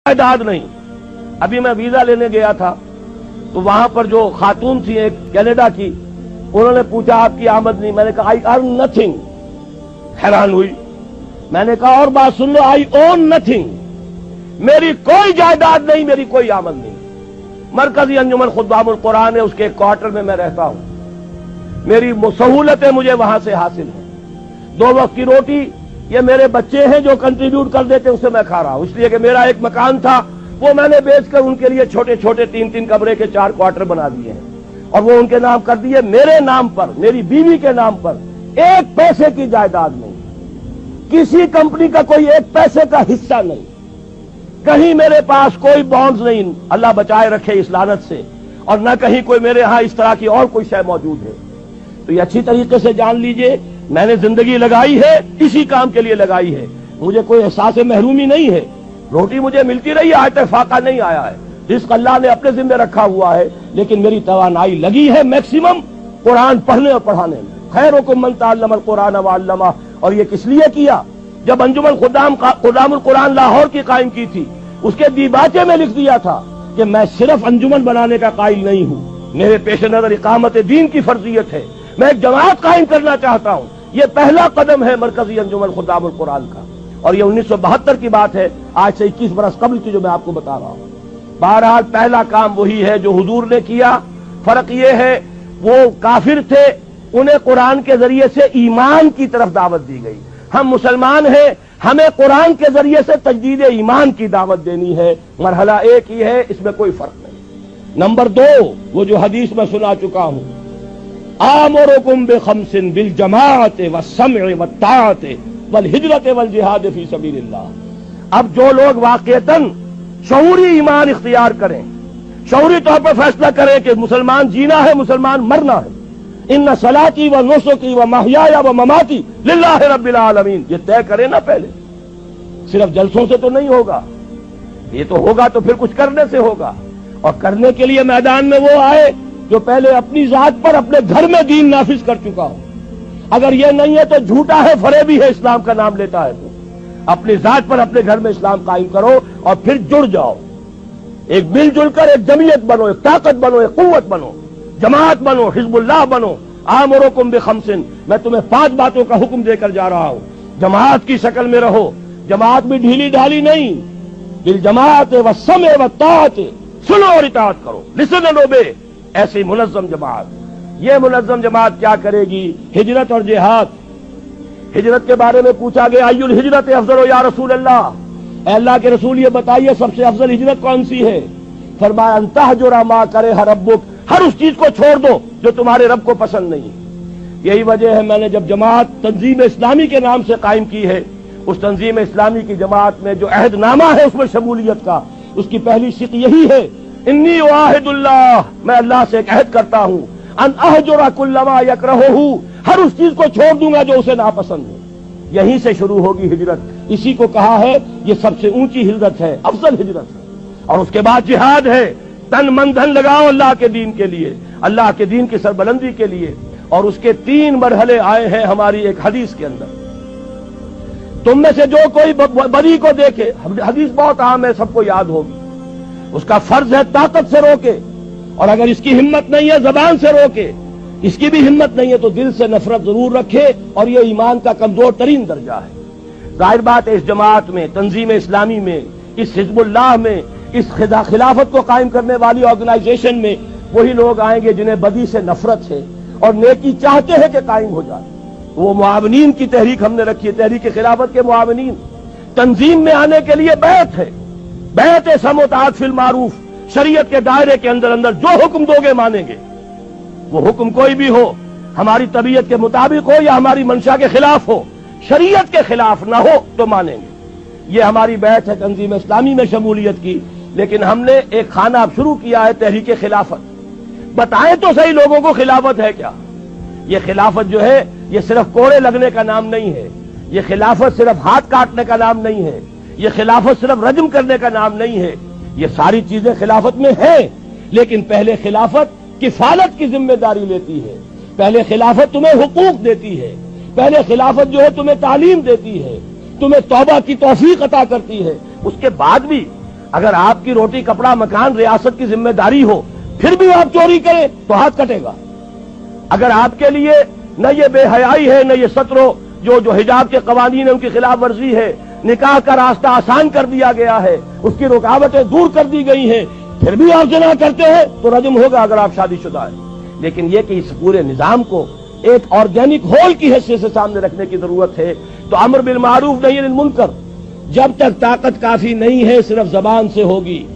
جائیداد نہیں. ابھی میں ویزا لینے گیا تھا تو وہاں پر جو خاتون تھی ایک کینیڈا کی, انہوں نے پوچھا آپ کی آمد نہیں. میں نے کہا آئی ارن نتھنگ. حیران ہوئی. میں نے کہا اور بات سن لو, آئی اون نتھنگ. میری کوئی جائیداد نہیں, میری کوئی آمد نہیں. مرکزی انجمن خدام القرآن ہے, اس کے ایک کوارٹر میں میں رہتا ہوں. میری سہولتیں مجھے وہاں سے حاصل ہیں. 2 وقت کی روٹی یہ میرے بچے ہیں جو کنٹریبیوٹ کر دیتے ہیں, اس سے میں کھا رہا ہوں. اس لیے کہ میرا ایک مکان تھا وہ میں نے بیچ کر ان کے لیے چھوٹے چھوٹے 3 کمرے کے 4 کوارٹر بنا دیے ہیں, اور وہ ان کے نام کر دیے. میرے نام پر, میری بیوی کے نام پر 1 پیسے کی جائیداد نہیں, کسی کمپنی کا کوئی 1 پیسے کا حصہ نہیں, کہیں میرے پاس کوئی بانڈز نہیں, اللہ بچائے رکھے اس لعنت سے, اور نہ کہیں کوئی میرے ہاں اس طرح کی اور کوئی شے موجود ہے. تو یہ اچھی طریقے سے جان لیجئے, میں نے زندگی لگائی ہے اسی کام کے لیے لگائی ہے. مجھے کوئی احساس محرومی نہیں ہے. روٹی مجھے ملتی رہی ہے, آج تک فاقہ نہیں آیا ہے. رزق اللہ نے اپنے ذمہ رکھا ہوا ہے, لیکن میری توانائی لگی ہے میکسیمم قرآن پڑھنے اور پڑھانے میں. خیرکم من تعلم القرآن وعلمہ. اور یہ کس لیے کیا؟ جب انجمن خدام القرآن لاہور کی قائم کی تھی, اس کے دیباچے میں لکھ دیا تھا کہ میں صرف انجمن بنانے کا قائل نہیں ہوں, میرے پیش نظر اقامت دین کی فرضیت ہے, میں ایک جماعت قائم کرنا چاہتا ہوں. یہ پہلا قدم ہے مرکزی انجمن خدام القرآن کا, اور یہ 1972 کی بات ہے, آج سے 21 برس قبل کی جو میں آپ کو بتا رہا ہوں. بہرحال پہلا کام وہی ہے جو حضور نے کیا. فرق یہ ہے وہ کافر تھے, انہیں قرآن کے ذریعے سے ایمان کی طرف دعوت دی گئی. ہم مسلمان ہیں, ہمیں قرآن کے ذریعے سے تجدید ایمان کی دعوت دینی ہے. مرحلہ ایک ہی ہے, اس میں کوئی فرق نہیں. نمبر 2, وہ جو حدیث میں سنا چکا ہوں, آمرکم بخمس بالجماعت والسمع والطاعت والہجرت والجہاد فی سبیل اللہ. اب جو لوگ واقعتاً شعوری ایمان اختیار کریں, شعوری طور پر فیصلہ کریں کہ مسلمان جینا ہے, مسلمان مرنا ہے, ان صلاتی و نسکی و محیای و مماتی للہ رب العالمین, یہ طے کریں نا پہلے. صرف جلسوں سے تو نہیں ہوگا, یہ تو ہوگا تو پھر کچھ کرنے سے ہوگا. اور کرنے کے لیے میدان میں وہ آئے جو پہلے اپنی ذات پر اپنے گھر میں دین نافذ کر چکا ہو. اگر یہ نہیں ہے تو جھوٹا ہے, فریبی ہے, اسلام کا نام لیتا ہے. تو اپنی ذات پر اپنے گھر میں اسلام قائم کرو اور پھر جڑ جاؤ, ایک مل جل کر ایک جمعیت بنو, ایک طاقت بنو, ایک قوت بنو, جماعت بنو, حزب اللہ بنو. آمرکم بخمس, میں تمہیں 5 باتوں کا حکم دے کر جا رہا ہوں. جماعت کی شکل میں رہو, جماعت بھی ڈھیلی ڈھالی نہیں. بالجماعت والسمع والطاعت, سنو اور اطاعت کرو, لسن اینڈ اوبے. ایسی منظم جماعت. یہ منظم جماعت کیا کرے گی؟ ہجرت اور جہاد. ہجرت کے بارے میں پوچھا گیا, ای الہجرت افضل یا رسول اللہ, اے اللہ کے رسول یہ بتائیے سب سے افضل ہجرت کون سی ہے؟ فرمایا ان تہجر ما کرہ ربک, ہر اس چیز کو چھوڑ دو جو تمہارے رب کو پسند نہیں. یہی وجہ ہے میں نے جب جماعت تنظیم اسلامی کے نام سے قائم کی ہے, اس تنظیم اسلامی کی جماعت میں جو عہد نامہ ہے اس میں شمولیت کا, اس کی پہلی شق یہی ہے, انی اعاہد اللہ, میں اللہ سے ایک عہد کرتا ہوں, ان اہجر کل ما یکرہہ, ہر اس چیز کو چھوڑ دوں گا جو اسے ناپسند ہے. یہیں سے شروع ہوگی ہجرت. اسی کو کہا ہے یہ سب سے اونچی ہجرت ہے, افضل ہجرت ہے. اور اس کے بعد جہاد ہے, تن من دھن لگاؤ اللہ کے دین کے لیے, اللہ کے دین کی سربلندی کے لیے. اور اس کے 3 مرحلے آئے ہیں ہماری ایک حدیث کے اندر. تم میں سے جو کوئی بری کو دیکھے, حدیث بہت عام ہے, سب کو یاد ہوگی, اس کا فرض ہے طاقت سے روکے, اور اگر اس کی ہمت نہیں ہے زبان سے روکے, اس کی بھی ہمت نہیں ہے تو دل سے نفرت ضرور رکھے, اور یہ ایمان کا کمزور ترین درجہ ہے. ظاہر بات ہے اس جماعت میں, تنظیم اسلامی میں, اس حزب اللہ میں, اس خلافت کو قائم کرنے والی آرگنائزیشن میں وہی لوگ آئیں گے جنہیں بدی سے نفرت ہے اور نیکی چاہتے ہیں کہ قائم ہو جائے. وہ معاونین کی تحریک ہم نے رکھی ہے, تحریک خلافت کے معاونین. تنظیم میں آنے کے لیے بیعت ہے, بیعت سمع و طاعت فی المعروف, شریعت کے دائرے کے اندر اندر جو حکم دو گے مانیں گے. وہ حکم کوئی بھی ہو, ہماری طبیعت کے مطابق ہو یا ہماری منشا کے خلاف ہو, شریعت کے خلاف نہ ہو تو مانیں گے. یہ ہماری بیعت ہے تنظیم اسلامی میں شمولیت کی. لیکن ہم نے ایک خانہ اب شروع کیا ہے, تحریک خلافت. بتائیں تو صحیح لوگوں کو خلافت ہے کیا؟ یہ خلافت جو ہے یہ صرف کوڑے لگنے کا نام نہیں ہے, یہ خلافت صرف ہاتھ کاٹنے کا نام نہیں ہے, یہ خلافت صرف رجم کرنے کا نام نہیں ہے. یہ ساری چیزیں خلافت میں ہیں, لیکن پہلے خلافت کفالت کی ذمہ داری لیتی ہے, پہلے خلافت تمہیں حقوق دیتی ہے, پہلے خلافت جو ہے تمہیں تعلیم دیتی ہے, تمہیں توبہ کی توفیق عطا کرتی ہے. اس کے بعد بھی اگر آپ کی روٹی کپڑا مکان ریاست کی ذمہ داری ہو پھر بھی آپ چوری کریں تو ہاتھ کٹے گا. اگر آپ کے لیے نہ یہ بے حیائی ہے، نہ یہ سترو جو حجاب کے قوانین ہیں ان کی خلاف ورزی ہے، نکاح کا راستہ آسان کر دیا گیا ہے، اس کی رکاوٹیں دور کر دی گئی ہیں، پھر بھی آپ زنا کرتے ہیں تو رجم ہوگا اگر آپ شادی شدہ ہیں. لیکن یہ کہ اس پورے نظام کو ایک آرگینک ہول کی حیثیت سے سامنے رکھنے کی ضرورت ہے. تو امر بالمعروف نہی عن المنکر جب تک طاقت کافی نہیں ہے صرف زبان سے ہوگی.